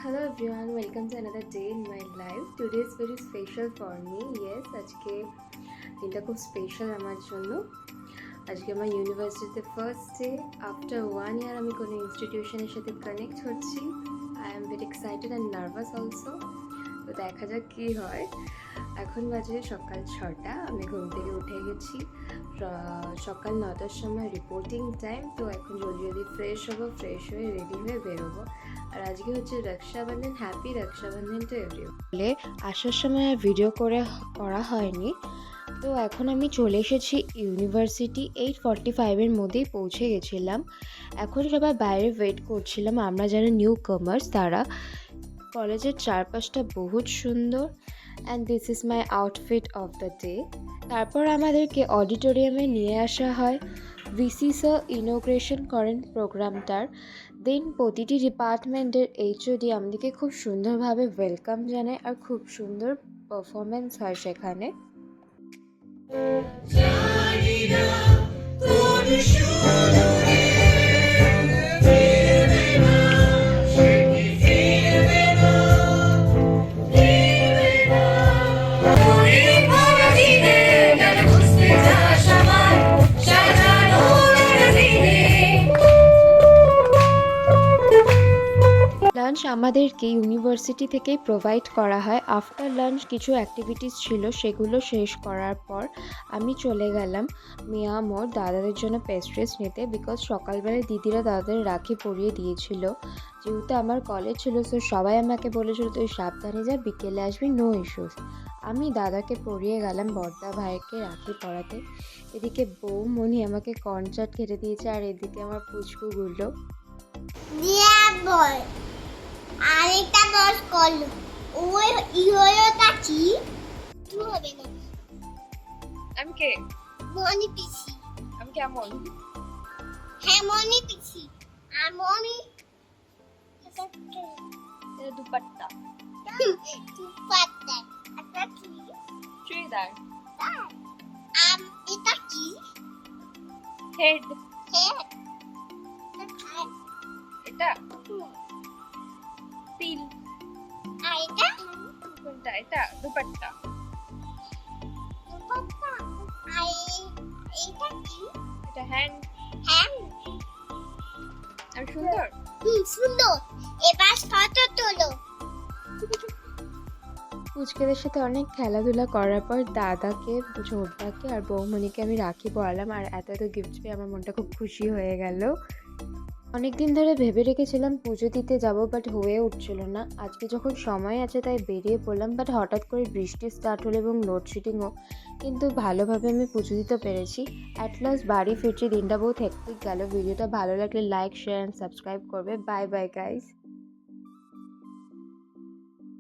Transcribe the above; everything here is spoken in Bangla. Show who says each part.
Speaker 1: Hello everyone, welcome to another day in my life. Today is very special for me. Yes, আজকে দিনটা খুব স্পেশাল আমার জন্য। আজকে আমার ইউনিভার্সিটিতে ফার্স্ট ডে আফটার 1 ইয়ার আমি কোনো ইনস্টিটিউশনের সাথে কানেক্ট হচ্ছি। I am very excited and nervous also. তো দেখা যাক কী হয়। এখন বাজে সকাল 6টা, আমি ঘুম থেকে উঠে গেছি। সকাল 9টার সময় রিপোর্টিং টাইম। তো এখন জলদি ফ্রেশ হবো, ফ্রেশ হয়ে রেডি হয়ে বেরোবো। আর আজকে হচ্ছে Rakshabandhan. Happy Rakshabandhan to everyone. বলে আসার সময় আর ভিডিও করা হয়নি। তো এখন আমি চলে এসেছি ইউনিভার্সিটি। 8:45-এর মধ্যেই পৌঁছে গেছিলাম। এখন সবাই বাইরে ওয়েট করছিলাম। আমরা যারা নিউ কামার্স তারা। কলেজের চারপাশটা বহুত সুন্দর and this is my outfit of the day. তারপর আমাদেরকে অডিটোরিয়ামে নিয়ে আসা হয়। ভিসি স্যার ইনোগ্রেশন করেন প্রোগ্রামটার। দেন প্রতিটি ডিপার্টমেন্টের এইচওডি আমাদেরকে খুব সুন্দরভাবে ওয়েলকাম জানায় আর খুব সুন্দর পারফরমেন্স হয় সেখানে। লাঞ্চ আমাদেরকে ইউনিভার্সিটি থেকেই প্রোভাইড করা হয়। আফটার লাঞ্চ কিছু অ্যাক্টিভিটিস ছিল, সেগুলো শেষ করার পর আমি চলে গেলাম মিয়ামোর দাদাদের জন্য পেস্ট্রিজ নিতে। বিকজ সকালবেলায় দিদিরা দাদাদের রাখি পরিয়ে দিয়েছিল। যেহেতু আমার কলেজ ছিল, সো সবাই আমাকে বলেছিল তুই সাবধানে যা, বিকেলে আসবি, নো ইস্যুস। আমি দাদাকে পরিয়ে গেলাম বড়দা ভাইকে রাখি পরাতে। এদিকে বৌমণি আমাকে কর্নচাট খেতে দিয়েছে আর এদিকে আমার পুচকুগুলো।
Speaker 2: আরেকটা দশ করলো ওই ইহলোটা কি কি হবে না?
Speaker 1: আমি কে?
Speaker 2: মনি পিসি।
Speaker 1: আমি কেমন?
Speaker 2: হ্যাঁ মনি পিসি। আর মনি
Speaker 1: এটা দুপাট্টা।
Speaker 2: দুপাট্টা। এটা কি?
Speaker 1: চুড়িদার।
Speaker 2: এটা কি?
Speaker 1: হেড।
Speaker 2: হ্যাঁ
Speaker 1: এটা তিল।
Speaker 2: আর এটা
Speaker 1: কোনটা? এটা দুপাট্টা।
Speaker 2: দুপাট্টা। আর এটা কি?
Speaker 1: এটা হ্যান্ড।
Speaker 2: হ্যাঁ
Speaker 1: আর সুন্দর।
Speaker 2: সুন্দর। এবার ফটো তোলো।
Speaker 1: পুচকেদের সাথে অনেক খেলাধুলা করার পর দাদাকে, ছোটদাকে আর বৌমণিকে আমি রাখি পরালাম। আর এত গিফট পেয়ে আমার মনটা খুব খুশি হয়ে গেল। অনেক দিন ধরে ভেবে রেখেছিলাম পুজো দিতে যাব, বাট হয়ে উঠছিল না। আজকে যখন সময় আছে তাই বেরিয়ে পড়লাম, বাট হঠাৎ করে বৃষ্টি স্টার্ট হলো এবং লোডশেডিংও। কিন্তু ভালোভাবে আমি পুজো দিতে পেরেছি। অ্যাট লাস্ট বাড়ি ফিরছি। দিনটা বহুত হেক্টিক গেল। ভিডিওটা ভালো লাগলে লাইক, শেয়ার অ্যান্ড সাবস্ক্রাইব করবে। Bye bye guys.